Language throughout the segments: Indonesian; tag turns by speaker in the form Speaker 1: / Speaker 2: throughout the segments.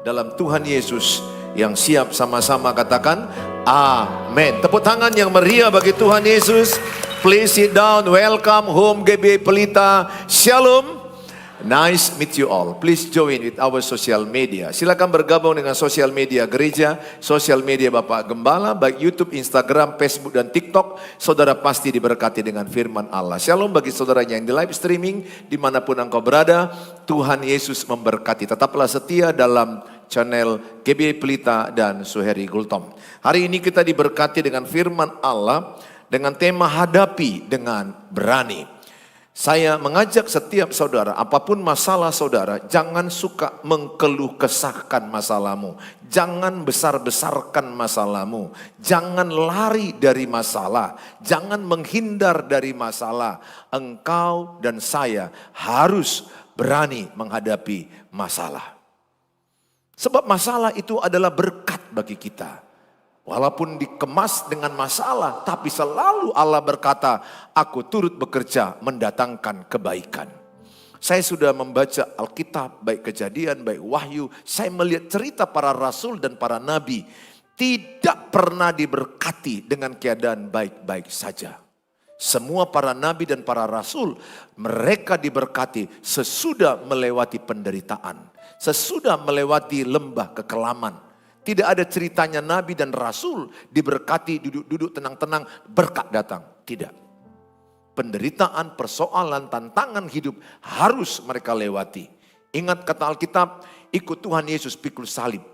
Speaker 1: dalam Tuhan Yesus. Yang siap sama-sama katakan amin. Tepuk tangan yang meriah bagi Tuhan Yesus. Please sit down. Welcome home GBI Pelita. Shalom. Nice meet you all. Please join with our social media. Silakan bergabung dengan sosial media gereja, sosial media Bapak Gembala, baik YouTube, Instagram, Facebook, dan TikTok. Saudara pasti diberkati dengan firman Allah. Shalom bagi saudaranya yang di live streaming, dimanapun engkau berada. Tuhan Yesus memberkati. Tetaplah setia dalam channel GBI Pelita dan Suheri Gultom. Hari ini kita diberkati dengan firman Allah dengan tema hadapi dengan berani. Saya mengajak setiap saudara, apapun masalah saudara, jangan suka mengeluh kesahkan masalahmu. Jangan besar-besarkan masalahmu. Jangan lari dari masalah. Jangan menghindar dari masalah. Engkau dan saya harus berani menghadapi masalah. Sebab masalah itu adalah berkat bagi kita. Walaupun dikemas dengan masalah, tapi selalu Allah berkata, aku turut bekerja mendatangkan kebaikan. Saya sudah membaca Alkitab, baik Kejadian, baik Wahyu. Saya melihat cerita para rasul dan para nabi. Tidak pernah diberkati dengan keadaan baik-baik saja. Semua para nabi dan para rasul, mereka diberkati sesudah melewati penderitaan. Sesudah melewati lembah kekelaman. Tidak ada ceritanya nabi dan rasul diberkati duduk-duduk tenang-tenang berkat datang. Tidak. Penderitaan, persoalan, tantangan hidup harus mereka lewati. Ingat kata Alkitab, ikut Tuhan Yesus pikul salib.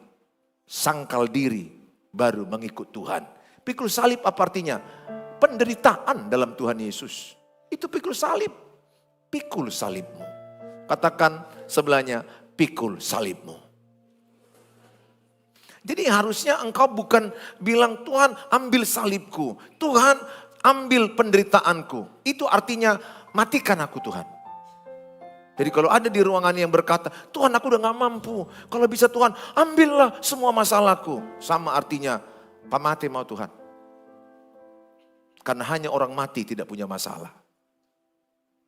Speaker 1: Sangkal diri baru mengikut Tuhan. Pikul salib apa artinya? Penderitaan dalam Tuhan Yesus. Itu pikul salib. Pikul salibmu. Katakan sebelahnya, pikul salibmu. Jadi harusnya engkau bukan bilang Tuhan ambil salibku. Tuhan ambil penderitaanku. Itu artinya matikan aku Tuhan. Jadi kalau ada di ruangan yang berkata Tuhan aku udah gak mampu. Kalau bisa Tuhan ambillah semua masalahku. Sama artinya pamati mau Tuhan. Karena hanya orang mati tidak punya masalah.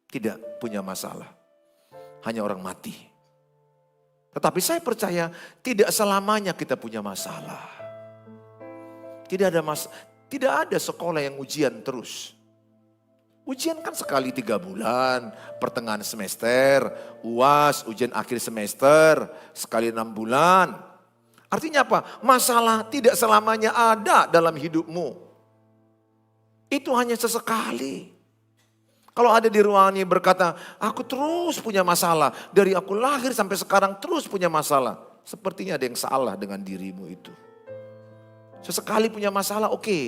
Speaker 1: Tidak punya masalah. Hanya orang mati. Tetapi saya percaya tidak selamanya kita punya masalah. Tidak ada sekolah yang ujian terus. Ujian kan sekali 3 bulan, pertengahan semester, UAS, ujian akhir semester, sekali 6 bulan. Artinya apa? Masalah tidak selamanya ada dalam hidupmu. Itu hanya sesekali. Kalau ada di ruangan yang berkata, aku terus punya masalah. Dari aku lahir sampai sekarang terus punya masalah. Sepertinya ada yang salah dengan dirimu itu. Sesekali punya masalah, oke.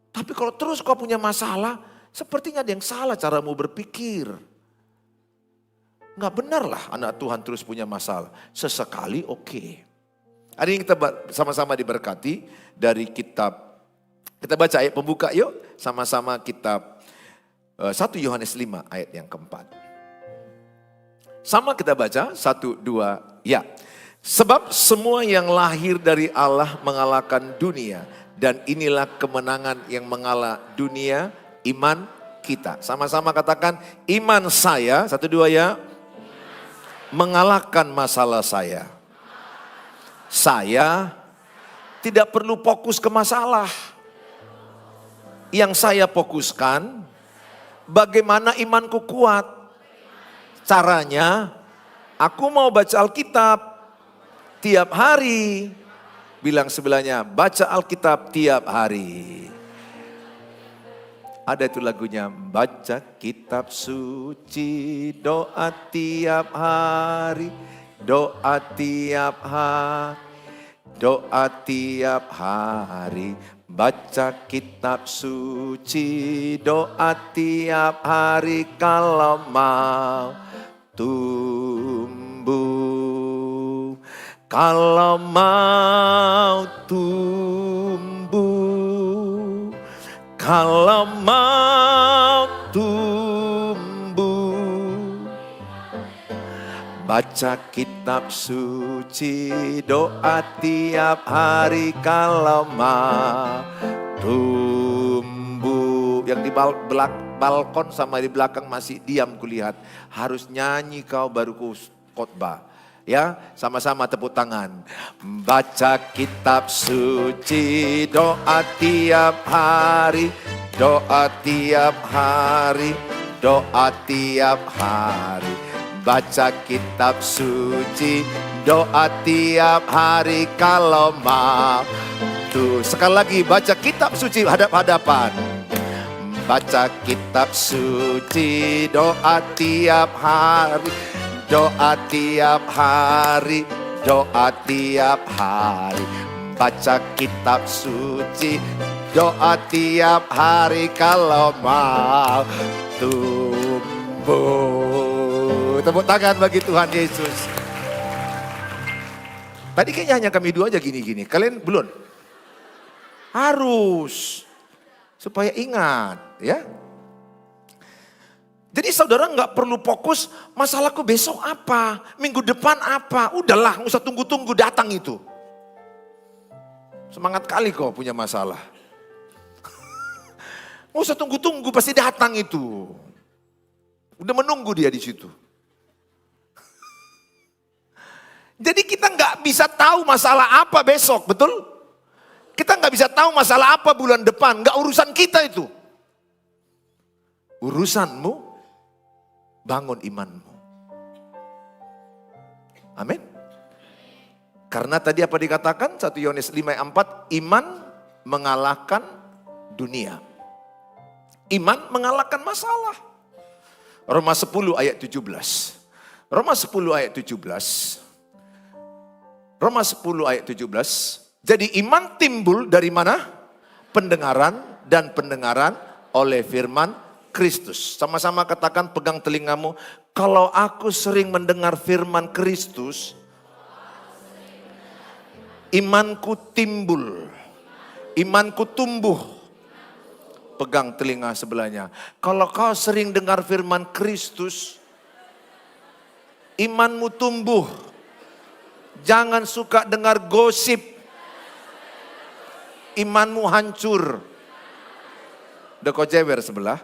Speaker 1: Tapi kalau terus kau punya masalah, sepertinya ada yang salah caramu berpikir. Nggak benar lah anak Tuhan terus punya masalah. Sesekali oke. Hari ini kita sama-sama diberkati dari kitab. Kita baca ayat pembuka yuk. Sama-sama kitab 1 Yohanes 5 ayat yang keempat. Sama kita baca 1, 2, ya. Sebab semua yang lahir dari Allah mengalahkan dunia. Dan inilah kemenangan yang mengalah dunia, iman kita. Sama-sama katakan iman saya, 1, 2 ya. Mengalahkan masalah saya. Saya tidak perlu fokus ke masalah. Yang saya fokuskan, bagaimana imanku kuat? Caranya, aku mau baca Alkitab tiap hari. Bilang sebelahnya, baca Alkitab tiap hari. Ada itu lagunya, baca kitab suci, doa tiap hari, doa tiap hari, doa tiap hari. Baca kitab suci, doa tiap hari kalau mau tumbuh. Kalau mau tumbuh, kalau mau tumbuh. Baca kitab suci, doa tiap hari kalau mau tumbuh. Yang di balkon sama di belakang masih diam kulihat. Harus nyanyi kau baru khotbah. Ya, sama-sama tepuk tangan. Baca kitab suci, doa tiap hari, doa tiap hari, doa tiap hari. Baca kitab suci, doa tiap hari kalau mau. Tuh, sekali lagi baca kitab suci hadap-hadapan. Baca kitab suci, doa tiap hari, doa tiap hari, doa tiap hari. Baca kitab suci, doa tiap hari kalau mau tumbuh. Tepuk tangan bagi Tuhan Yesus. Tadi kayaknya hanya kami dua aja gini-gini. Kalian belum? Harus. Supaya ingat, ya. Jadi saudara nggak perlu fokus masalahku besok apa, minggu depan apa. Udahlah, nggak usah tunggu-tunggu datang itu. Semangat kali kau punya masalah. Nggak usah tunggu-tunggu, pasti datang itu. Udah menunggu dia di situ. Jadi kita nggak bisa tahu masalah apa besok, betul? Kita nggak bisa tahu masalah apa bulan depan, nggak urusan kita itu. Urusanmu, bangun imanmu. Amin. Karena tadi apa dikatakan 1 Yohanes 5:4, iman mengalahkan dunia. Iman mengalahkan masalah. Roma 10 ayat 17. Roma 10 ayat 17. Roma 10 ayat 17. Jadi iman timbul dari mana? Pendengaran dan pendengaran oleh firman Kristus. Sama-sama katakan, pegang telingamu. Kalau aku sering mendengar firman Kristus, imanku timbul. Imanku tumbuh. Pegang telinga sebelahnya. Kalau kau sering dengar firman Kristus, imanmu tumbuh. Jangan suka dengar gosip. Imanmu hancur. Udah kau jewer sebelah.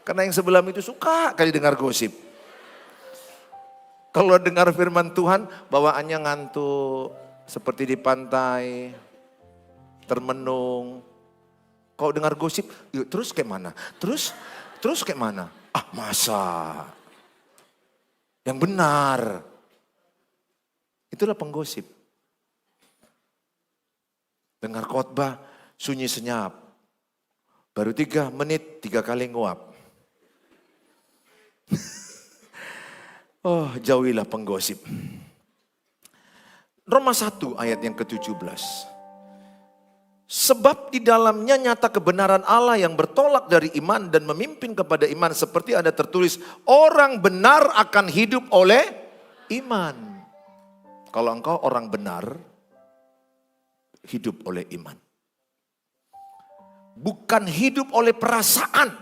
Speaker 1: Karena yang sebelah itu suka kali dengar gosip. Kalau dengar firman Tuhan, bawaannya ngantuk. Seperti di pantai. Termenung. Kau dengar gosip, yuk terus kayak mana? Terus kayak mana? Ah masa? Yang benar. Itulah penggosip. Dengar khotbah, sunyi senyap. Baru 3 menit, 3 kali nguap. Oh, jauhilah penggosip. Roma 1 ayat yang ke-17. Sebab di dalamnya nyata kebenaran Allah yang bertolak dari iman dan memimpin kepada iman. Seperti ada tertulis, orang benar akan hidup oleh iman. Kalau engkau orang benar, hidup oleh iman. Bukan hidup oleh perasaan.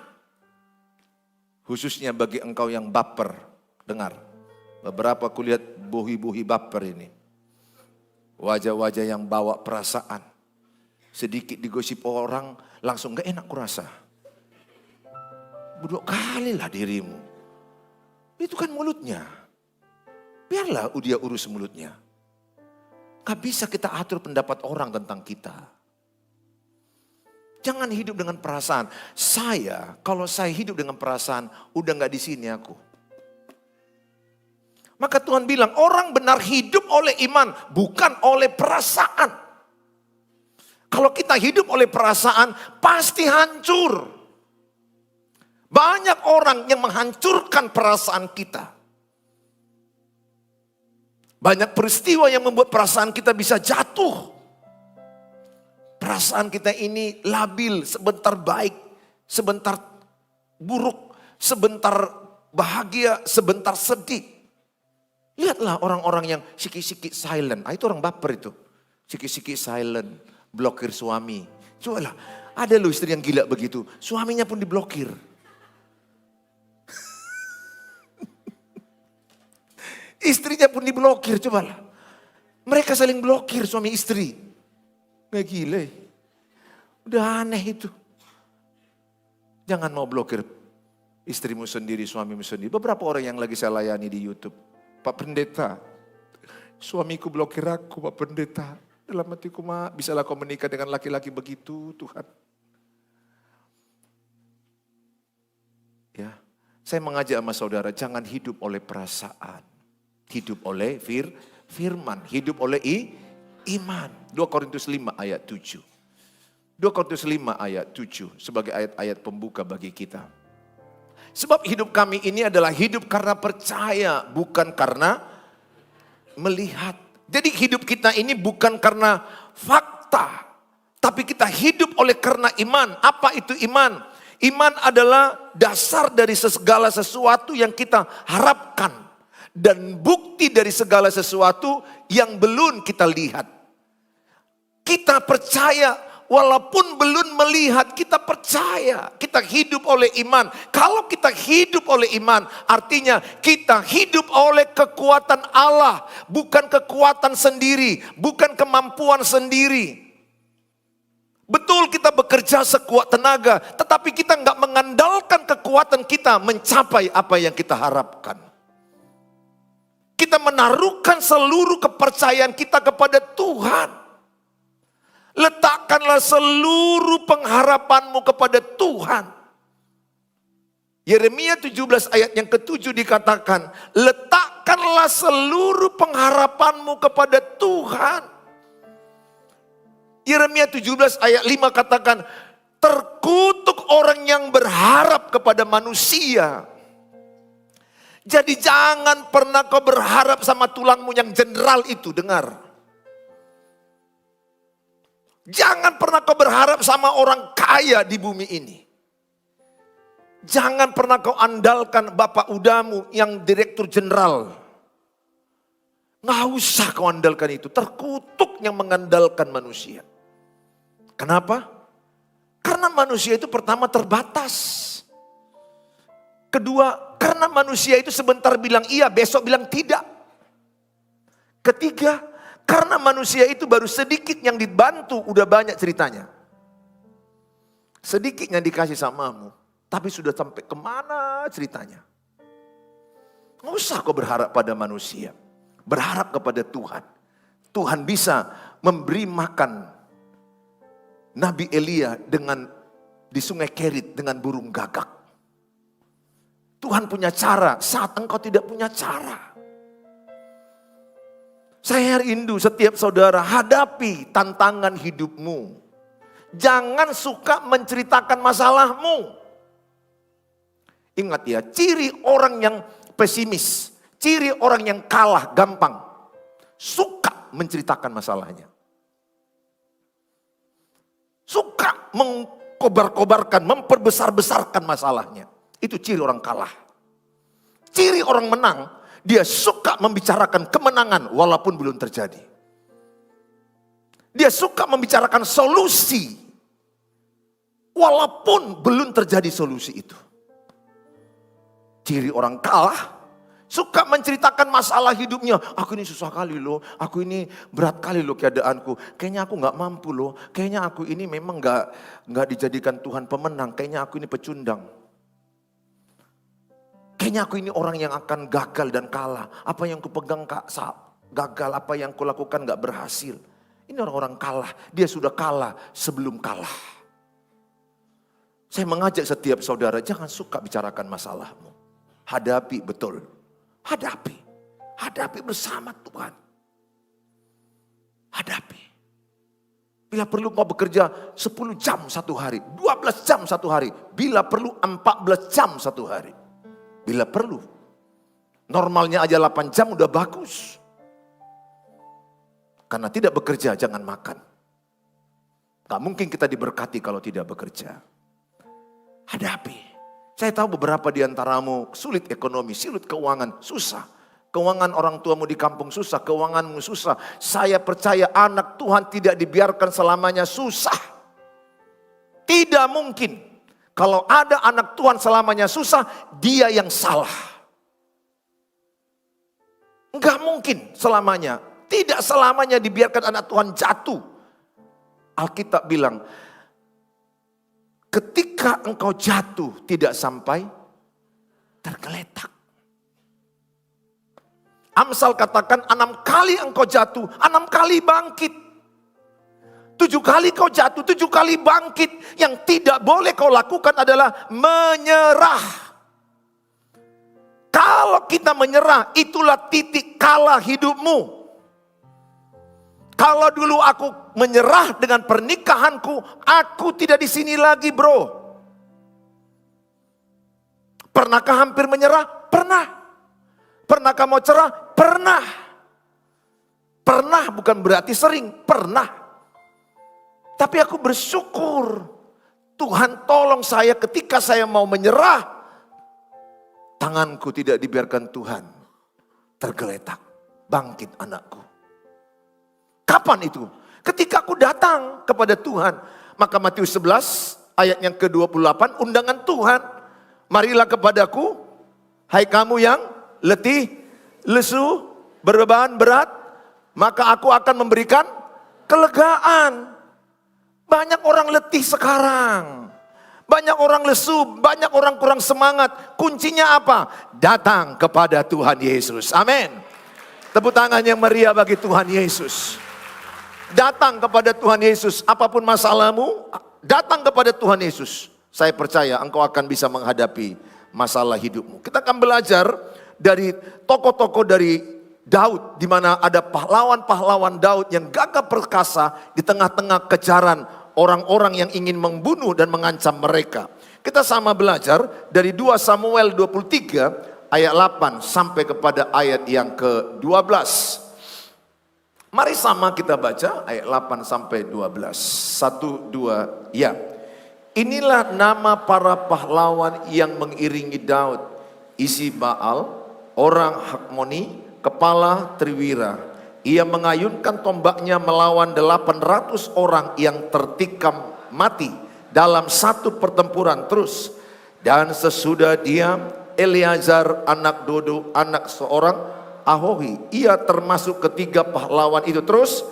Speaker 1: Khususnya bagi engkau yang baper. Dengar, beberapa kulihat bohi-bohi baper ini. Wajah-wajah yang bawa perasaan. Sedikit digosip orang, langsung gak enak kurasa. Bodoh kali lah dirimu. Itu kan mulutnya. Biarlah dia urus mulutnya. Gak bisa kita atur pendapat orang tentang kita. Jangan hidup dengan perasaan. Kalau saya hidup dengan perasaan, udah gak di sini aku. Maka Tuhan bilang, orang benar hidup oleh iman, bukan oleh perasaan. Kalau kita hidup oleh perasaan, pasti hancur. Banyak orang yang menghancurkan perasaan kita. Banyak peristiwa yang membuat perasaan kita bisa jatuh. Perasaan kita ini labil, sebentar baik, sebentar buruk, sebentar bahagia, sebentar sedih. Lihatlah orang-orang yang siki-siki silent. Itu orang baper itu. Siki-siki silent, blokir suami. Cobalah, ada loh istri yang gila begitu. Suaminya pun diblokir. Istrinya pun diblokir, cobalah. Mereka saling blokir suami istri. Nggak gila. Udah aneh itu. Jangan mau blokir istrimu sendiri, suamimu sendiri. Beberapa orang yang lagi saya layani di YouTube. Pak Pendeta, suamiku blokir aku, Pak Pendeta. Dalam hatiku, bisalah kau menikah dengan laki-laki begitu, Tuhan. Ya, saya mengajak sama saudara, jangan hidup oleh perasaan. Hidup oleh firman, hidup oleh iman. 2 Korintus 5 ayat 7. 2 Korintus 5 ayat 7 sebagai ayat-ayat pembuka bagi kita. Sebab hidup kami ini adalah hidup karena percaya, bukan karena melihat. Jadi hidup kita ini bukan karena fakta, tapi kita hidup oleh karena iman. Apa itu iman? Iman adalah dasar dari segala sesuatu yang kita harapkan dan bukti dari segala sesuatu yang belum kita lihat. Kita percaya walaupun belum melihat, kita percaya. Kita hidup oleh iman. Kalau kita hidup oleh iman, artinya kita hidup oleh kekuatan Allah. Bukan kekuatan sendiri, bukan kemampuan sendiri. Betul kita bekerja sekuat tenaga, tetapi kita nggak mengandalkan kekuatan kita mencapai apa yang kita harapkan. Kita menaruhkan seluruh kepercayaan kita kepada Tuhan. Letakkanlah seluruh pengharapanmu kepada Tuhan. Yeremia 17 ayat yang ke-7 dikatakan, letakkanlah seluruh pengharapanmu kepada Tuhan. Yeremia 17 ayat 5 katakan, terkutuk orang yang berharap kepada manusia. Jadi jangan pernah kau berharap sama tulangmu yang general itu, dengar. Jangan pernah kau berharap sama orang kaya di bumi ini. Jangan pernah kau andalkan bapak udamu yang direktur jenderal. Nggak usah kau andalkan itu. Terkutuk yang mengandalkan manusia. Kenapa? Karena manusia itu pertama terbatas. Kedua, karena manusia itu sebentar bilang iya, besok bilang tidak. Ketiga, karena manusia itu baru sedikit yang dibantu, udah banyak ceritanya. Sedikit yang dikasih samamu, tapi sudah sampai kemana ceritanya. Nggak usah kau berharap pada manusia. Berharap kepada Tuhan. Tuhan bisa memberi makan Nabi Elia di sungai Kerit dengan burung gagak. Tuhan punya cara saat engkau tidak punya cara. Saya rindu setiap saudara hadapi tantangan hidupmu. Jangan suka menceritakan masalahmu. Ingat ya, ciri orang yang pesimis, ciri orang yang kalah gampang, suka menceritakan masalahnya. Suka mengkobar-kobarkan, memperbesar-besarkan masalahnya. Itu ciri orang kalah. Ciri orang menang, dia suka membicarakan kemenangan walaupun belum terjadi. Dia suka membicarakan solusi walaupun belum terjadi solusi itu. Ciri orang kalah, suka menceritakan masalah hidupnya. Aku ini susah kali loh, aku ini berat kali loh keadaanku. Kayaknya aku gak mampu loh, kayaknya aku ini memang gak dijadikan Tuhan pemenang. Kayaknya aku ini pecundang. Kayaknya aku ini orang yang akan gagal dan kalah. Apa yang kupegang gagal, apa yang kulakukan gak berhasil. Ini orang-orang kalah, dia sudah kalah sebelum kalah. Saya mengajak setiap saudara, jangan suka bicarakan masalahmu. Hadapi betul, hadapi bersama Tuhan. Hadapi. Bila perlu kau bekerja 10 jam satu hari, 12 jam satu hari. Bila perlu 14 jam satu hari. Bila perlu. Normalnya aja 8 jam udah bagus. Karena tidak bekerja jangan makan. Gak mungkin kita diberkati kalau tidak bekerja. Hadapi. Saya tahu beberapa di antaramu sulit ekonomi, sulit keuangan, susah. Keuangan orang tuamu di kampung susah, keuanganmu susah. Saya percaya anak Tuhan tidak dibiarkan selamanya susah. Tidak mungkin. Kalau ada anak Tuhan selamanya susah, dia yang salah. Enggak mungkin selamanya. Tidak selamanya dibiarkan anak Tuhan jatuh. Alkitab bilang, ketika engkau jatuh tidak sampai tergeletak. Amsal katakan 6 kali engkau jatuh, 6 kali bangkit. 7 kali kau jatuh, 7 kali bangkit. Yang tidak boleh kau lakukan adalah menyerah. Kalau kita menyerah, itulah titik kalah hidupmu. Kalau dulu aku menyerah dengan pernikahanku, aku tidak di sini lagi, bro. Pernahkah hampir menyerah? Pernah. Pernahkah mau cerah? Pernah. Pernah bukan berarti sering, pernah. Tapi aku bersyukur. Tuhan tolong saya ketika saya mau menyerah. Tanganku tidak dibiarkan Tuhan tergeletak. Bangkit anakku. Kapan itu? Ketika aku datang kepada Tuhan. Maka Matius 11 ayat yang ke-28 undangan Tuhan. Marilah kepadaku, hai kamu yang letih, lesu, berbeban berat, maka aku akan memberikan kelegaan. Banyak orang letih sekarang. Banyak orang lesu, banyak orang kurang semangat. Kuncinya apa? Datang kepada Tuhan Yesus. Amin. Tepuk tangan yang meriah bagi Tuhan Yesus. Datang kepada Tuhan Yesus. Apapun masalahmu, datang kepada Tuhan Yesus. Saya percaya engkau akan bisa menghadapi masalah hidupmu. Kita akan belajar dari tokoh-tokoh dari Daud, di mana ada pahlawan-pahlawan Daud yang gagah perkasa di tengah-tengah kejaran orang-orang yang ingin membunuh dan mengancam mereka. Kita sama belajar dari 2 Samuel 23 ayat 8 sampai kepada ayat yang ke-12. Mari sama kita baca ayat 8 sampai 12. 1, 2, ya. Inilah nama para pahlawan yang mengiringi Daud. Isi Baal, orang Hakmoni, kepala Triwira. Ia mengayunkan tombaknya melawan 800 orang yang tertikam mati dalam satu pertempuran terus. Dan sesudah dia, Eleazar anak Dodo, anak seorang Ahohi. Ia termasuk ketiga pahlawan itu. Terus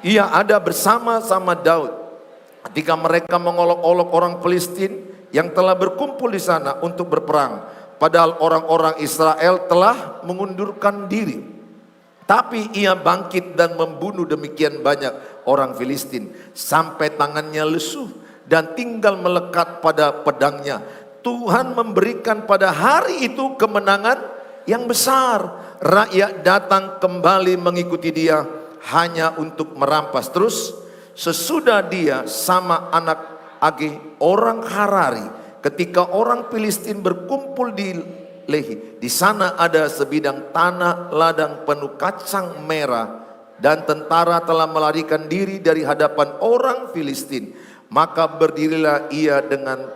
Speaker 1: ia ada bersama-sama Daud ketika mereka mengolok-olok orang Filistin yang telah berkumpul di sana untuk berperang. Padahal orang-orang Israel telah mengundurkan diri. Tapi ia bangkit dan membunuh demikian banyak orang Filistin. Sampai tangannya lesuh dan tinggal melekat pada pedangnya. Tuhan memberikan pada hari itu kemenangan yang besar. Rakyat datang kembali mengikuti dia hanya untuk merampas. Terus sesudah dia sama anak Age orang Harari. Ketika orang Filistin berkumpul di Lehi, di sana ada sebidang tanah ladang penuh kacang merah dan tentara telah melarikan diri dari hadapan orang Filistin. Maka berdirilah ia dengan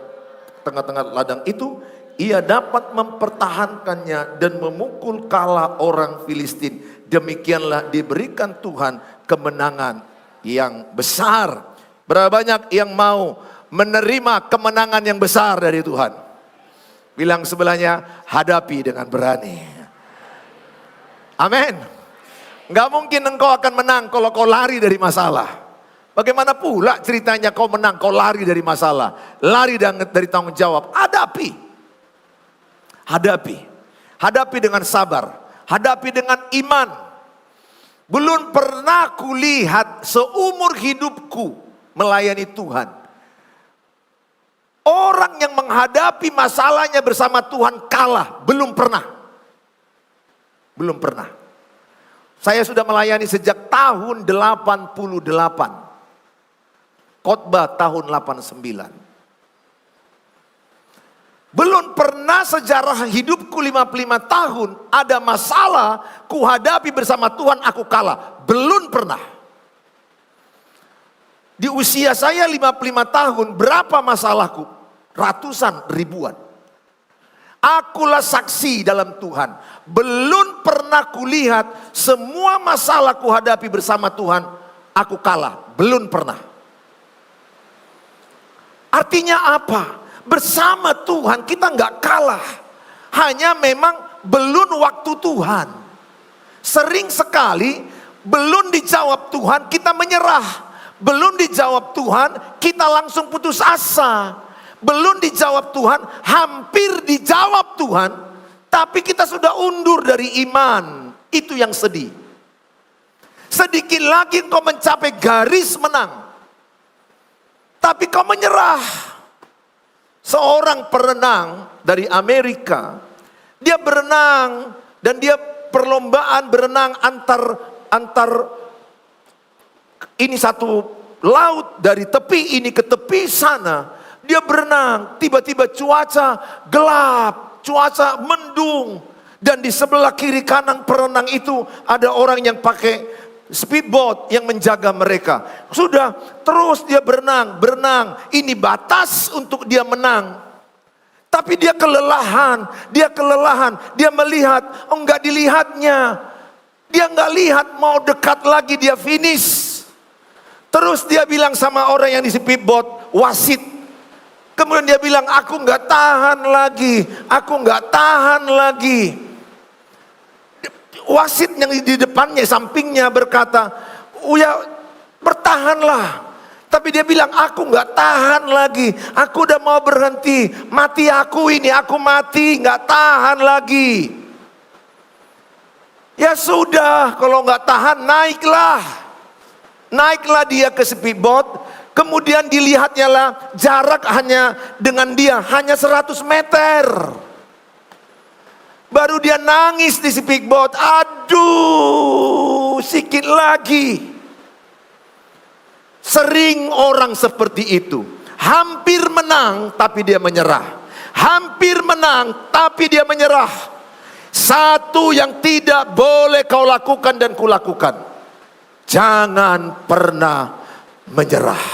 Speaker 1: tengah-tengah ladang itu, ia dapat mempertahankannya dan memukul kalah orang Filistin. Demikianlah diberikan Tuhan kemenangan yang besar. Berapa banyak yang mau menerima kemenangan yang besar dari Tuhan? Bilang sebelahnya, hadapi dengan berani. Amin. Gak mungkin engkau akan menang kalau kau lari dari masalah. Bagaimana pula ceritanya kau menang, kau lari dari masalah, lari dari tanggung jawab. Hadapi. Hadapi. Hadapi dengan sabar. Hadapi dengan iman. Belum pernah kulihat seumur hidupku melayani Tuhan orang yang menghadapi masalahnya bersama Tuhan kalah. Belum pernah. Belum pernah. Saya sudah melayani sejak tahun 88. Khotbah tahun 89. Belum pernah sejarah hidupku 55 tahun ada masalah kuhadapi bersama Tuhan aku kalah. Belum pernah. Di usia saya 55 tahun berapa masalahku? Ratusan, ribuan. Akulah saksi dalam Tuhan. Belum pernah kulihat semua masalah kuhadapi bersama Tuhan aku kalah. Belum pernah. Artinya apa? Bersama Tuhan kita nggak kalah. Hanya memang belum waktu Tuhan. Sering sekali belum dijawab Tuhan kita menyerah. Belum dijawab Tuhan kita langsung putus asa. Belum dijawab Tuhan, hampir dijawab Tuhan. Tapi kita sudah undur dari iman. Itu yang sedih. Sedikit lagi engkau mencapai garis menang, tapi kau menyerah. Seorang perenang dari Amerika, dia berenang dan dia perlombaan berenang antar ini satu laut dari tepi ini ke tepi sana. Dia berenang, tiba-tiba cuaca gelap, cuaca mendung, dan di sebelah kiri kanan perenang itu ada orang yang pakai speedboat yang menjaga mereka. Sudah terus dia berenang. Ini batas untuk dia menang. Tapi dia kelelahan. Dia melihat, enggak dilihatnya. Dia enggak lihat, mau dekat lagi dia finish. Terus dia bilang sama orang yang di speedboat, wasit. Kemudian dia bilang, aku enggak tahan lagi. Wasit yang di depannya, sampingnya berkata, ya bertahanlah. Tapi dia bilang, aku nggak tahan lagi. Aku udah mau berhenti. Mati aku ini, aku mati, nggak tahan lagi. Ya sudah, kalau nggak tahan, naiklah. Naiklah dia ke speedboat. Kemudian dilihatnya lah, jarak hanya dengan dia, hanya 100 meter. Baru dia nangis di speedboat. Aduh, sikit lagi. Sering orang seperti itu. Hampir menang tapi dia menyerah. Hampir menang tapi dia menyerah. Satu yang tidak boleh kau lakukan dan kulakukan. Jangan pernah menyerah.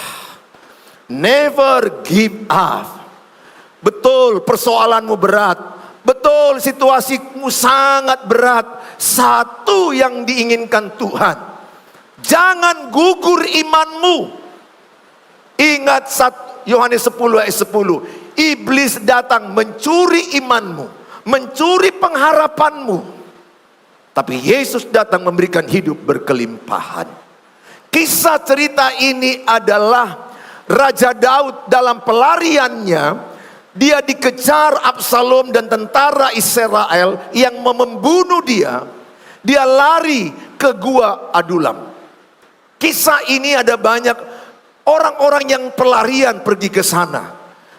Speaker 1: Never give up. Betul, persoalanmu berat. Betul, situasimu sangat berat. Satu yang diinginkan Tuhan, jangan gugur imanmu. Ingat Yohanes 10 ayat 10. Iblis datang mencuri imanmu, mencuri pengharapanmu. Tapi Yesus datang memberikan hidup berkelimpahan. Kisah cerita ini adalah Raja Daud dalam pelariannya. Dia dikejar Absalom dan tentara Israel yang membunuh dia. Dia lari ke gua Adulam. Kisah ini ada banyak orang-orang yang pelarian pergi ke sana.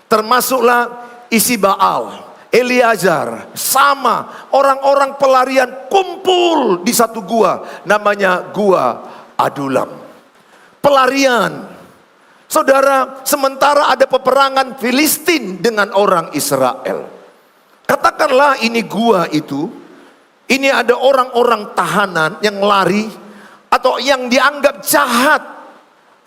Speaker 1: Termasuklah isi Baal, Eleazar, sama orang-orang pelarian kumpul di satu gua, namanya gua Adulam. Pelarian. Saudara, sementara ada peperangan Filistin dengan orang Israel. Katakanlah ini gua itu, ini ada orang-orang tahanan yang lari, atau yang dianggap jahat,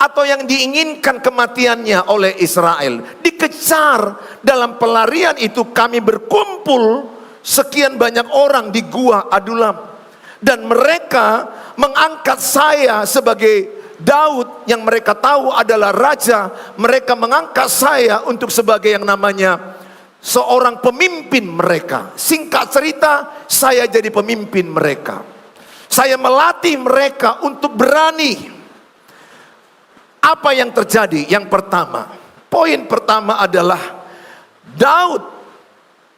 Speaker 1: atau yang diinginkan kematiannya oleh Israel. Dikejar. Dalam pelarian itu kami berkumpul sekian banyak orang di gua Adulam. Dan mereka mengangkat saya sebagai Daud yang mereka tahu adalah raja. Mereka mengangkat saya untuk sebagai yang namanya seorang pemimpin mereka. Singkat cerita, saya jadi pemimpin mereka. Saya melatih mereka untuk berani. Apa yang terjadi? Yang pertama, poin pertama adalah Daud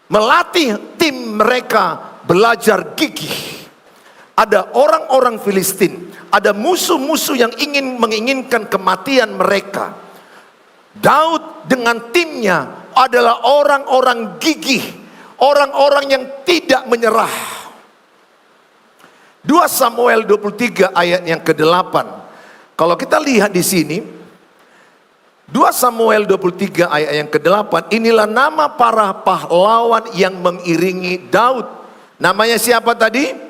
Speaker 1: melatih tim mereka belajar gigih. Ada orang-orang Filistin, ada musuh-musuh yang menginginkan kematian mereka. Daud dengan timnya adalah orang-orang gigih, orang-orang yang tidak menyerah. 2 Samuel 23 ayat yang ke-8. Kalau kita lihat di sini, 2 Samuel 23 ayat yang ke-8, inilah nama para pahlawan yang mengiringi Daud. Namanya siapa tadi?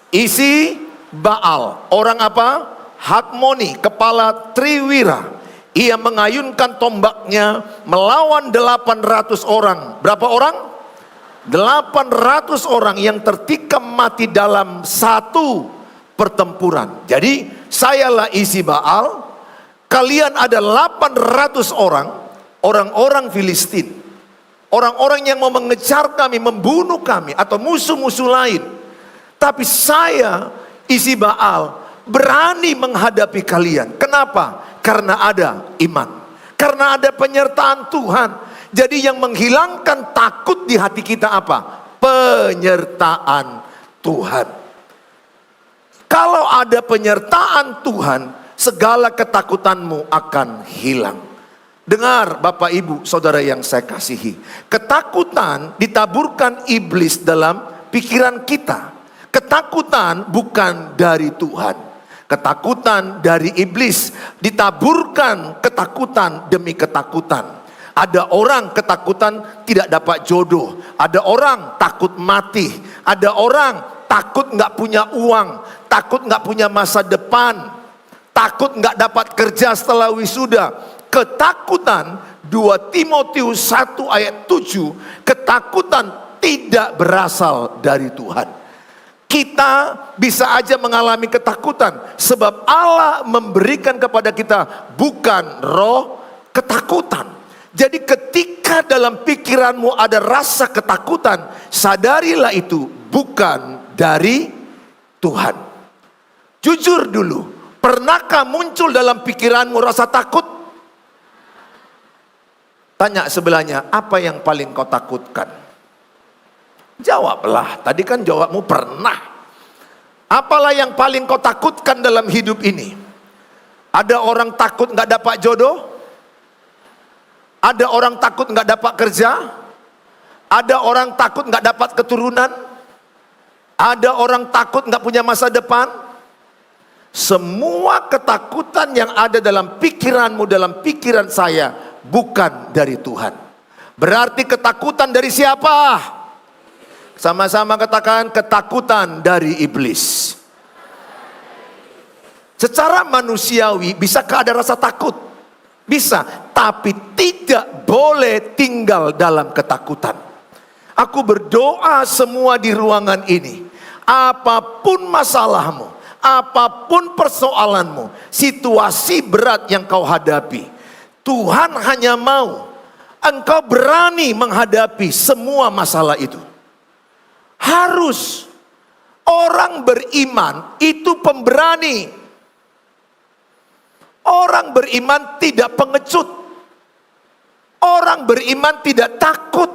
Speaker 1: Isi Baal. Orang apa? Hakmoni, kepala Triwira. Ia mengayunkan tombaknya melawan 800 orang. Berapa orang? 800 orang yang tertikam mati dalam satu pertempuran. Jadi sayalah isi Baal, kalian ada 800 orang, orang-orang Filistin, orang-orang yang mau mengejar kami, membunuh kami, atau musuh-musuh lain. Tapi saya, isi Baal, berani menghadapi kalian. Kenapa? Karena ada iman, karena ada penyertaan Tuhan. Jadi yang menghilangkan takut di hati kita apa? Penyertaan Tuhan. Kalau ada penyertaan Tuhan, segala ketakutanmu akan hilang. Dengar Bapak Ibu Saudara yang saya kasihi, ketakutan ditaburkan iblis dalam pikiran kita. Ketakutan bukan dari Tuhan. Ketakutan dari iblis, ditaburkan ketakutan demi ketakutan. Ada orang ketakutan tidak dapat jodoh, ada orang takut mati, ada orang takut nggak punya uang, takut nggak punya masa depan, takut nggak dapat kerja setelah wisuda. Ketakutan, 2 Timotius 1 ayat 7, ketakutan tidak berasal dari Tuhan. Kita bisa aja mengalami ketakutan sebab Allah memberikan kepada kita bukan roh ketakutan. Jadi ketika dalam pikiranmu ada rasa ketakutan, sadarilah itu bukan dari Tuhan. Jujur dulu, pernahkah muncul dalam pikiranmu rasa takut? Tanya sebelahnya, apa yang paling kau takutkan? Jawablah, tadi kan jawabmu pernah. Apalah yang paling kau takutkan dalam hidup ini? Ada orang takut nggak dapat jodoh? Ada orang takut nggak dapat kerja? Ada orang takut nggak dapat keturunan? Ada orang takut nggak punya masa depan? Semua ketakutan yang ada dalam pikiranmu, dalam pikiran saya, bukan dari Tuhan. Berarti ketakutan dari siapa? Sama-sama katakan, ketakutan dari iblis. Secara manusiawi, bisakah ada rasa takut? Bisa, tapi tidak boleh tinggal dalam ketakutan. Aku berdoa semua di ruangan ini, apapun masalahmu, apapun persoalanmu, situasi berat yang kau hadapi, Tuhan hanya mau engkau berani menghadapi semua masalah itu. Harus. Orang beriman itu pemberani. Orang beriman tidak pengecut. Orang beriman tidak takut.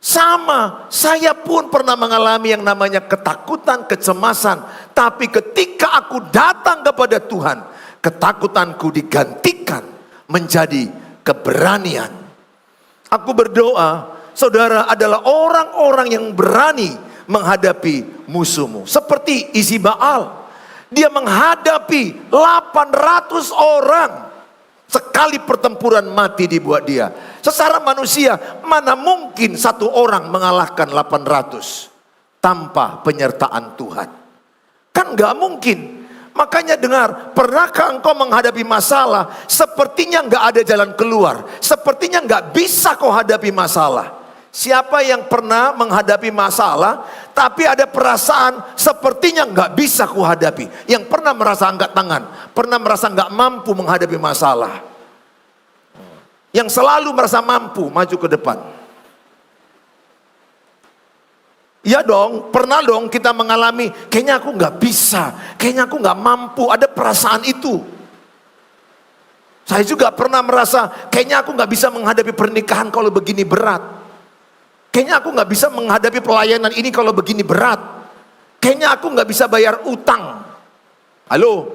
Speaker 1: Sama, saya pun pernah mengalami yang namanya ketakutan, kecemasan. Tapi ketika aku datang kepada Tuhan, ketakutanku digantikan menjadi keberanian. Aku berdoa, saudara adalah orang-orang yang berani menghadapi musuhmu. Seperti Izbaal, dia menghadapi 800 orang. Sekali pertempuran mati dibuat dia. Secara manusia, mana mungkin satu orang mengalahkan 800 tanpa penyertaan Tuhan? Kan gak mungkin. Makanya dengar, pernahkah engkau menghadapi masalah, sepertinya gak ada jalan keluar, sepertinya gak bisa kau hadapi masalah. Siapa yang pernah menghadapi masalah, tapi ada perasaan sepertinya nggak bisa ku hadapi? Yang pernah merasa angkat tangan, pernah merasa nggak mampu menghadapi masalah. Yang selalu merasa mampu maju ke depan. Ya dong, pernah dong kita mengalami, kayaknya aku nggak bisa, kayaknya aku nggak mampu, ada perasaan itu. Saya juga pernah merasa, kayaknya aku nggak bisa menghadapi pernikahan kalau begini berat. Kayaknya aku nggak bisa menghadapi pelayanan ini kalau begini berat. Kayaknya aku nggak bisa bayar utang. Halo,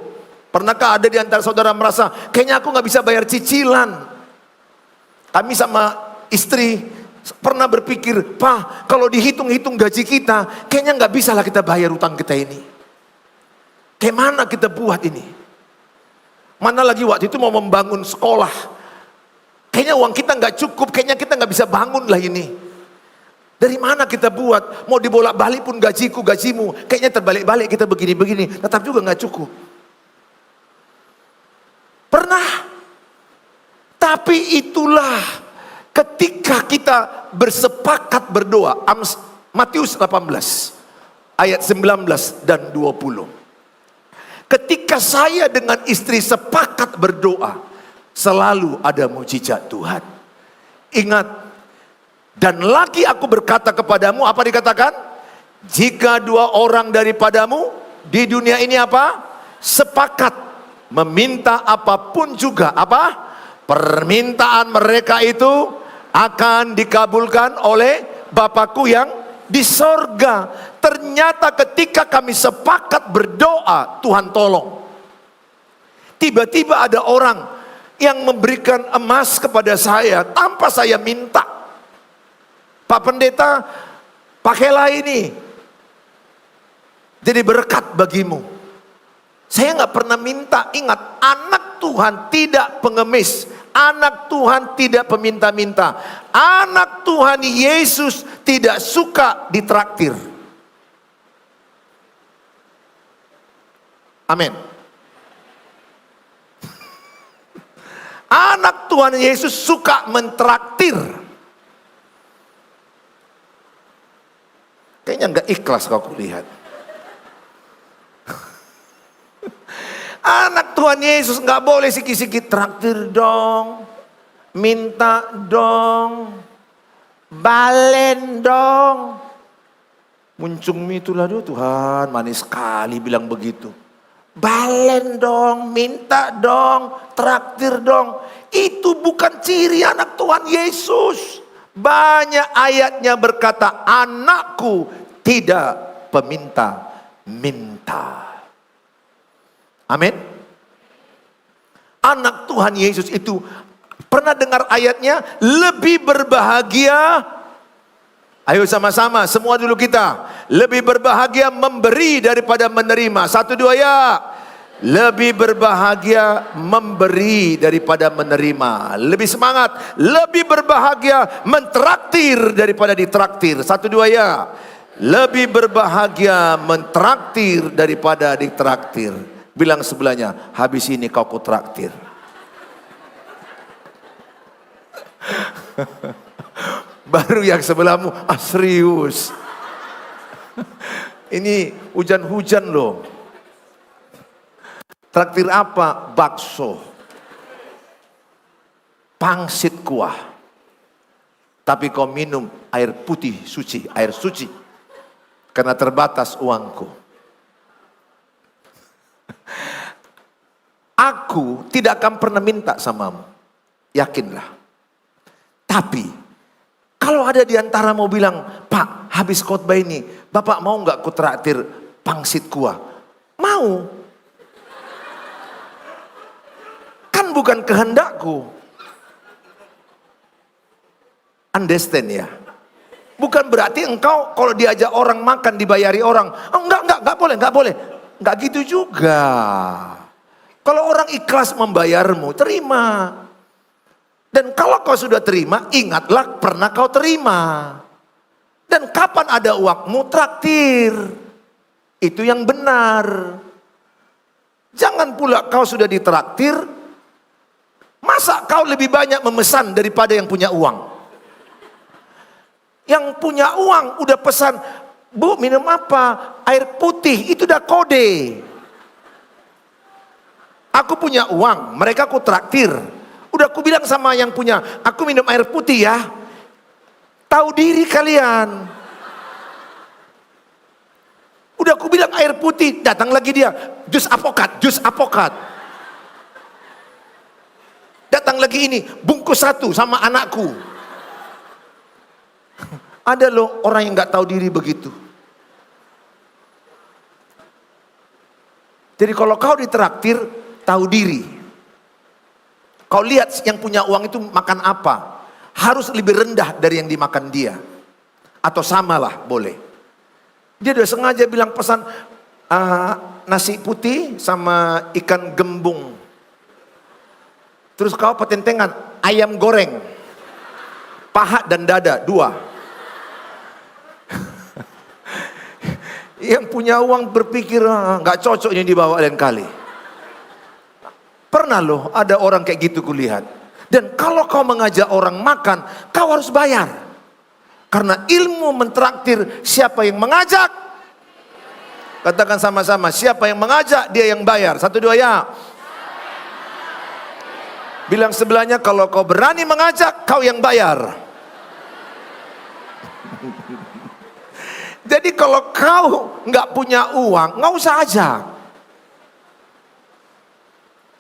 Speaker 1: pernahkah ada di antara saudara merasa, kayaknya aku nggak bisa bayar cicilan? Kami sama istri pernah berpikir, Pak, kalau dihitung-hitung gaji kita, kayaknya nggak bisa lah kita bayar utang kita ini. Kayak mana kita buat ini? Mana lagi waktu itu mau membangun sekolah. Kayaknya uang kita nggak cukup, kayaknya kita nggak bisa bangun lah ini. Dari mana kita buat? Mau dibolak-balik pun gajimu. Kayaknya terbalik-balik kita begini-begini. Tetap juga nggak cukup. Pernah. Tapi itulah ketika kita bersepakat berdoa. Matius 18. Ayat 19 dan 20. Ketika saya dengan istri sepakat berdoa, selalu ada mujizat Tuhan. Ingat, dan lagi aku berkata kepadamu, apa dikatakan? Jika 2 orang daripadamu di dunia ini apa? Sepakat meminta apapun juga, apa? Permintaan mereka itu akan dikabulkan oleh Bapakku yang di sorga, ternyata ketika kami sepakat berdoa, Tuhan tolong. Tiba-tiba ada orang yang memberikan emas kepada saya tanpa saya minta. Pak Pendeta, pakailah ini, jadi berkat bagimu. Saya nggak pernah minta. Ingat, anak Tuhan tidak pengemis. Anak Tuhan tidak peminta-minta. Anak Tuhan Yesus tidak suka ditraktir. Amin. Anak Tuhan Yesus suka mentraktir. Kayaknya nggak ikhlas kalau aku lihat. Anak Tuhan Yesus nggak boleh sikit-sikit traktir dong, minta dong, balen dong. Muncung itulah doh, Tuhan manis sekali bilang begitu. Balen dong, minta dong, traktir dong. Itu bukan ciri anak Tuhan Yesus. Banyak ayatnya berkata, anakku tidak peminta-minta. Amin. Anak Tuhan Yesus itu, pernah dengar ayatnya, lebih berbahagia. Ayo sama-sama, semua dulu kita. Lebih berbahagia memberi daripada menerima. 1, 2 ya. Lebih berbahagia memberi daripada menerima. Lebih semangat. Lebih berbahagia mentraktir daripada ditraktir. 1, 2 ya. Lebih berbahagia mentraktir daripada ditraktir. Bilang sebelahnya, habis ini kau kutraktir. Baru yang sebelahmu, serius. Ini hujan-hujan loh. Traktir apa? Bakso. Pangsit kuah. Tapi kau minum air putih suci, air suci. Karena terbatas uangku. Aku tidak akan pernah minta samamu. Yakinlah. Tapi kalau ada di antara mau bilang, Pak, habis khotbah ini, Bapak mau nggak kutraktir pangsit kuah? Mau. Kan bukan kehendakku. Understand ya? Bukan berarti engkau kalau diajak orang makan dibayari orang. Oh, enggak boleh. Enggak gitu juga. Kalau orang ikhlas membayarmu, terima. Dan kalau kau sudah terima, ingatlah pernah kau terima. Dan kapan ada uangmu, traktir. Itu yang benar. Jangan pula kau sudah ditraktir, masa kau lebih banyak memesan daripada yang punya uang. Yang punya uang udah pesan, Bu minum apa? Air putih, itu udah kode. Aku punya uang, mereka aku traktir. Udah aku bilang sama yang punya, aku minum air putih ya. Tahu diri kalian. Udah aku bilang air putih, datang lagi dia, jus apokat. Datang lagi ini, bungkus 1 sama anakku. Ada loh orang yang gak tahu diri begitu. Jadi kalau kau ditraktir, tahu diri. Kau lihat yang punya uang itu makan apa. Harus lebih rendah dari yang dimakan dia. Atau samalah boleh. Dia udah sengaja bilang pesan nasi putih sama ikan gembung. Terus kau petentengan ayam goreng. Paha dan dada 2. Yang punya uang berpikir nggak cocok ini dibawa lain kali. Pernah loh ada orang kayak gitu kulihat. Dan kalau kau mengajak orang makan, kau harus bayar. Karena ilmu mentraktir, siapa yang mengajak? Katakan sama-sama, siapa yang mengajak dia yang bayar. 1, 2 ya. Bilang sebelahnya, kalau kau berani mengajak, kau yang bayar. Jadi kalau kau nggak punya uang, nggak usah ajak.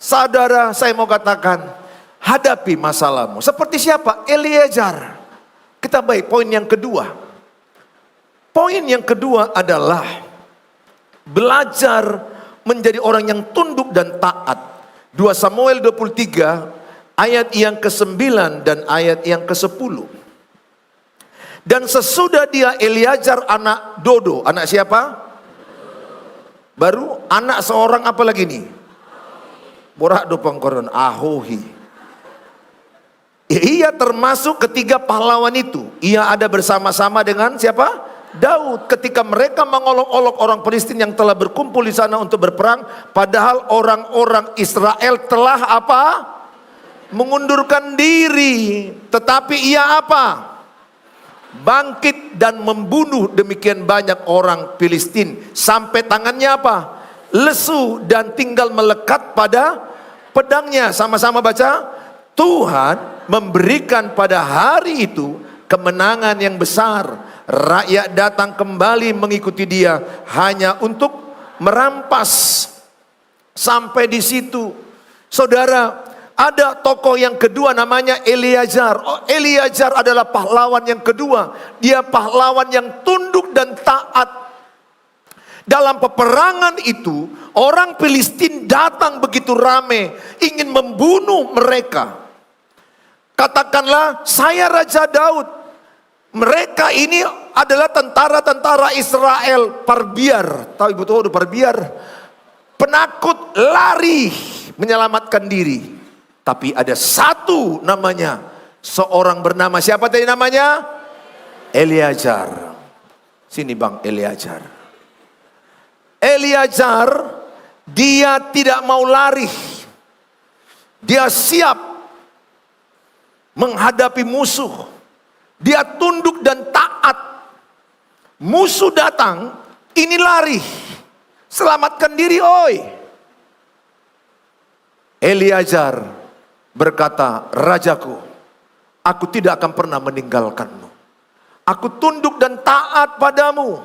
Speaker 1: Saudara, saya mau katakan, hadapi masalahmu. Seperti siapa? Eliezer. Kita baik, poin yang kedua. Poin yang kedua adalah belajar menjadi orang yang tunduk dan taat. 2 Samuel 23 ayat yang ke-9 dan ayat yang ke-10. Dan sesudah dia Eleazar anak Dodo, anak siapa? Baru anak seorang apa lagi nih? Borak do pangkoron Ahohi. Ia termasuk ketiga pahlawan itu. Ia ada bersama-sama dengan siapa? Daud. Ketika mereka mengolok-olok orang Filistin yang telah berkumpul di sana untuk berperang, padahal orang-orang Israel telah apa? Mengundurkan diri. Tetapi ia apa? Bangkit dan membunuh demikian banyak orang Filistin sampai tangannya apa? Lesu dan tinggal melekat pada pedangnya. Sama-sama baca. Tuhan memberikan pada hari itu kemenangan yang besar. Rakyat datang kembali mengikuti dia hanya untuk merampas. Sampai di situ, saudara, ada tokoh yang kedua namanya Eleazar. Eleazar adalah pahlawan yang kedua. Dia pahlawan yang tunduk dan taat. Dalam peperangan itu, orang Filistin datang begitu ramai, ingin membunuh mereka. Katakanlah, saya Raja Daud. Mereka ini adalah tentara-tentara Israel, parbiar. Tahu ibu tahu parbiar? Penakut, lari, menyelamatkan diri. Tapi ada satu namanya, seorang bernama, siapa tadi namanya? Eleazar. Sini bang, Eleazar. Eleazar, dia tidak mau lari. Dia siap menghadapi musuh. Dia tunduk dan taat. Musuh datang, ini lari. Selamatkan diri, oi. Eleazar berkata, Rajaku, aku tidak akan pernah meninggalkanmu. Aku tunduk dan taat padamu.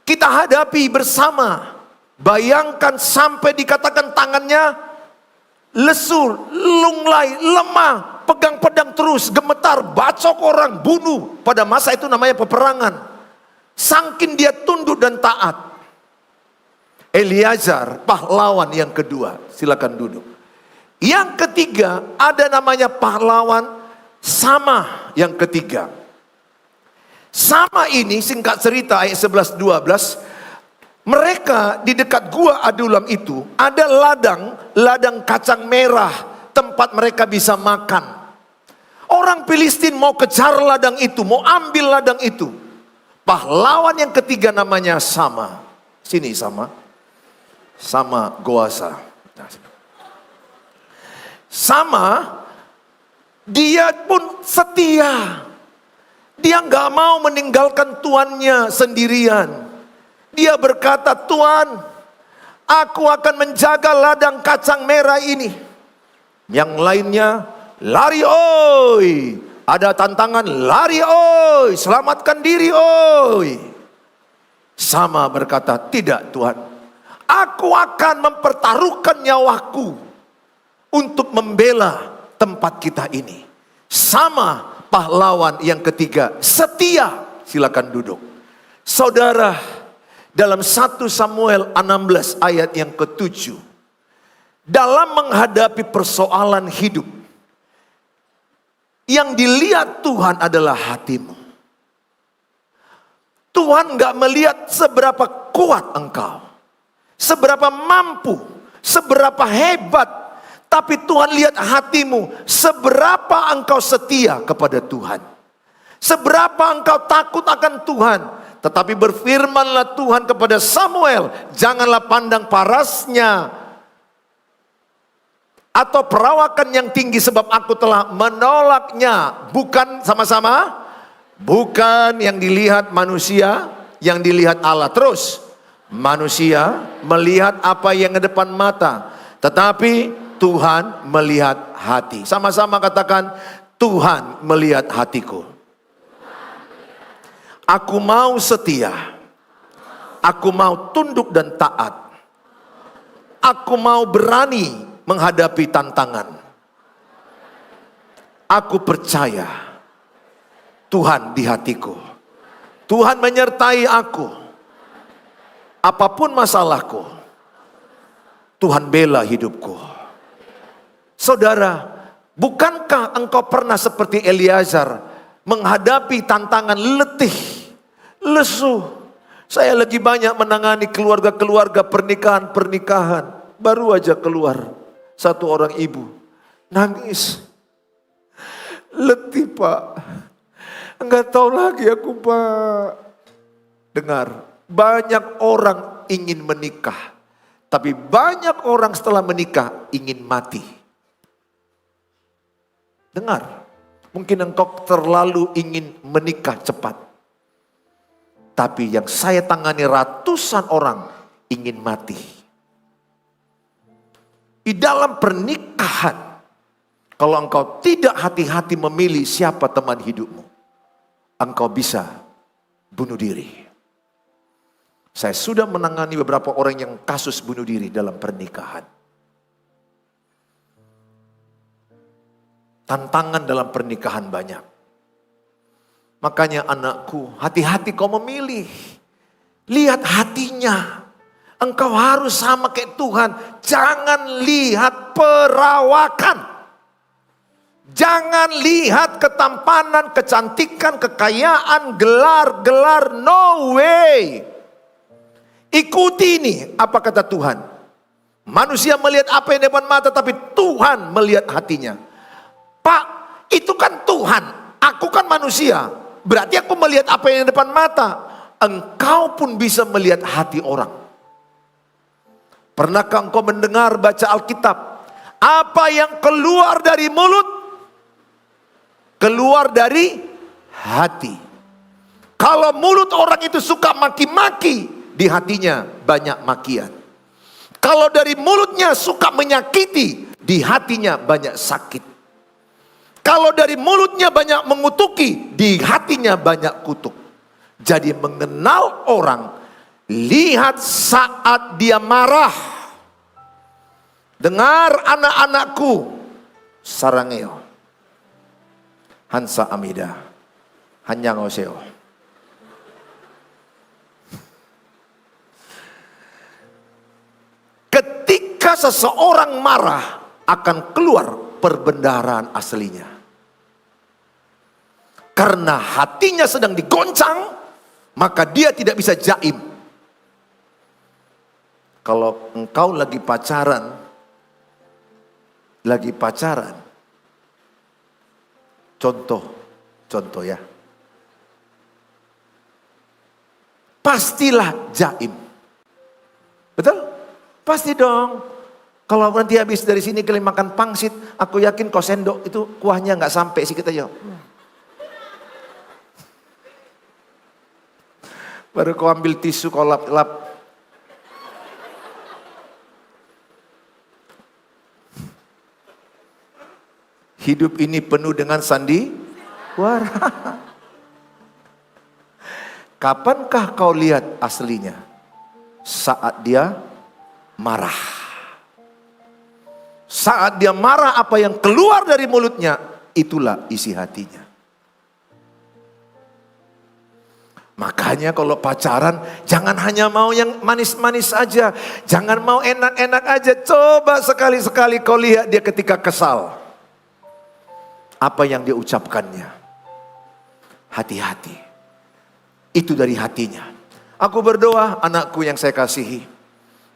Speaker 1: Kita hadapi bersama. Bayangkan sampai dikatakan tangannya lesu, lunglai, lemah, pegang pedang terus, gemetar, bacok orang, bunuh. Pada masa itu namanya peperangan. Saking dia tunduk dan taat. Eleazar, pahlawan yang kedua. Silakan duduk. Yang ketiga, ada namanya pahlawan Sama yang ketiga. Sama ini singkat cerita ayat 11-12. Mereka di dekat gua Adulam itu ada ladang kacang merah, tempat mereka bisa makan. Orang Filistin mau kejar ladang itu, mau ambil ladang itu. Pahlawan yang ketiga namanya Sama. Sini Sama Goasa. Sama, dia pun setia. Dia nggak mau meninggalkan tuannya sendirian. Dia berkata, Tuan, aku akan menjaga ladang kacang merah ini. Yang lainnya, lari oi. Ada tantangan, lari oi. Selamatkan diri oi. Sama berkata, tidak Tuhan. Aku akan mempertaruhkan nyawaku untuk membela tempat kita ini. Sama pahlawan yang ketiga, setia. Silakan duduk. Saudara, dalam 1 Samuel 16 ayat yang ke-7, dalam menghadapi persoalan hidup, yang dilihat Tuhan adalah hatimu. Tuhan gak melihat seberapa kuat engkau, seberapa mampu, seberapa hebat. Tapi Tuhan lihat hatimu, seberapa engkau setia kepada Tuhan. Seberapa engkau takut akan Tuhan. Tetapi berfirmanlah Tuhan kepada Samuel, janganlah pandang parasnya atau perawakan yang tinggi, sebab aku telah menolaknya. Bukan sama-sama, bukan yang dilihat manusia, yang dilihat Allah. Terus, manusia melihat apa yang di depan mata, tetapi Tuhan melihat hati. Sama-sama katakan, Tuhan melihat hatiku. Aku mau setia. Aku mau tunduk dan taat. Aku mau berani menghadapi tantangan. Aku percaya Tuhan di hatiku. Tuhan menyertai aku. Apapun masalahku, Tuhan bela hidupku. Saudara, bukankah engkau pernah seperti Eliazar menghadapi tantangan letih, lesu? Saya lagi banyak menangani keluarga-keluarga pernikahan. Baru aja keluar satu orang ibu nangis. Letih Pak, enggak tahu lagi aku Pak. Dengar, banyak orang ingin menikah, tapi banyak orang setelah menikah ingin mati. Dengar, mungkin engkau terlalu ingin menikah cepat, tapi yang saya tangani ratusan orang ingin mati. Di dalam pernikahan, kalau engkau tidak hati-hati memilih siapa teman hidupmu, engkau bisa bunuh diri. Saya sudah menangani beberapa orang yang kasus bunuh diri dalam pernikahan. Tantangan dalam pernikahan banyak. Makanya anakku, hati-hati kau memilih. Lihat hatinya. Engkau harus sama kayak Tuhan. Jangan lihat perawakan. Jangan lihat ketampanan, kecantikan, kekayaan, gelar-gelar. No way. Ikuti ini apa kata Tuhan. Manusia melihat apa yang depan mata, tapi Tuhan melihat hatinya. Pak, itu kan Tuhan. Aku kan manusia. Berarti aku melihat apa yang depan mata. Engkau pun bisa melihat hati orang. Pernahkah engkau mendengar baca Alkitab? Apa yang keluar dari mulut, keluar dari hati. Kalau mulut orang itu suka maki-maki, di hatinya banyak makian. Kalau dari mulutnya suka menyakiti, di hatinya banyak sakit. Kalau dari mulutnya banyak mengutuki, di hatinya banyak kutuk. Jadi mengenal orang, lihat saat dia marah. Dengar anak-anakku, sarangeo. Hansa Amida, hanyang oseo. Ketika seseorang marah, akan keluar perbendaharaan aslinya. Karena hatinya sedang digoncang, maka dia tidak bisa jaim. Kalau engkau lagi pacaran, contoh ya. Pastilah jaim. Betul? Pasti dong. Kalau nanti habis dari sini kalian makan pangsit, aku yakin kau sendok itu kuahnya nggak sampai sih kita ya. Baru kau ambil tisu kau lap-lap. Hidup ini penuh dengan sandiwara. Kapankah kau lihat aslinya? Saat dia marah. Saat dia marah, apa yang keluar dari mulutnya, itulah isi hatinya. Makanya kalau pacaran, jangan hanya mau yang manis-manis aja. Jangan mau enak-enak aja. Coba sekali-sekali kau lihat dia ketika kesal. Apa yang dia ucapkannya. Hati-hati. Itu dari hatinya. Aku berdoa anakku yang saya kasihi.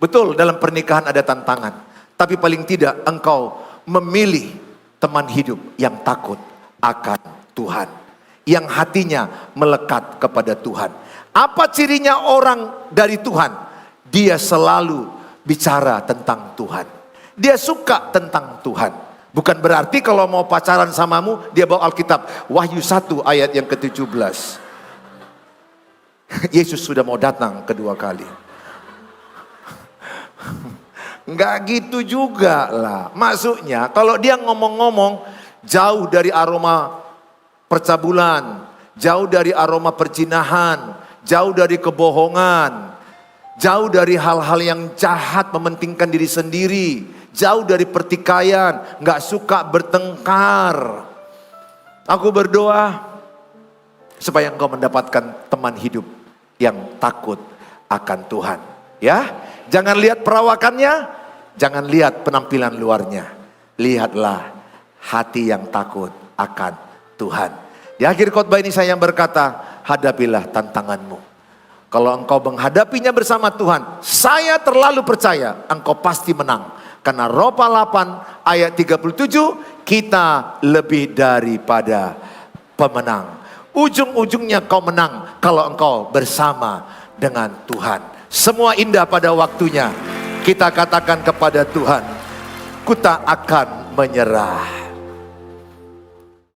Speaker 1: Betul dalam pernikahan ada tantangan. Tapi paling tidak engkau memilih teman hidup yang takut akan Tuhan. Yang hatinya melekat kepada Tuhan. Apa cirinya orang dari Tuhan? Dia selalu bicara tentang Tuhan. Dia suka tentang Tuhan. Bukan berarti kalau mau pacaran samamu, dia bawa Alkitab. Wahyu 1 ayat yang ke-17. Yesus sudah mau datang kedua kali. Enggak gitu juga lah. Maksudnya kalau dia ngomong-ngomong jauh dari aroma percabulan, jauh dari aroma perzinahan, jauh dari kebohongan, jauh dari hal-hal yang jahat mementingkan diri sendiri, jauh dari pertikaian, nggak suka bertengkar. Aku berdoa supaya engkau mendapatkan teman hidup yang takut akan Tuhan. Ya, jangan lihat perawakannya, jangan lihat penampilan luarnya. Lihatlah hati yang takut akan Tuhan. Di akhir khotbah ini saya berkata, hadapilah tantanganmu. Kalau engkau menghadapinya bersama Tuhan, saya terlalu percaya engkau pasti menang. Karena Roma 8 ayat 37, kita lebih daripada pemenang. Ujung-ujungnya kau menang kalau engkau bersama dengan Tuhan. Semua indah pada waktunya. Kita katakan kepada Tuhan, ku tak akan menyerah.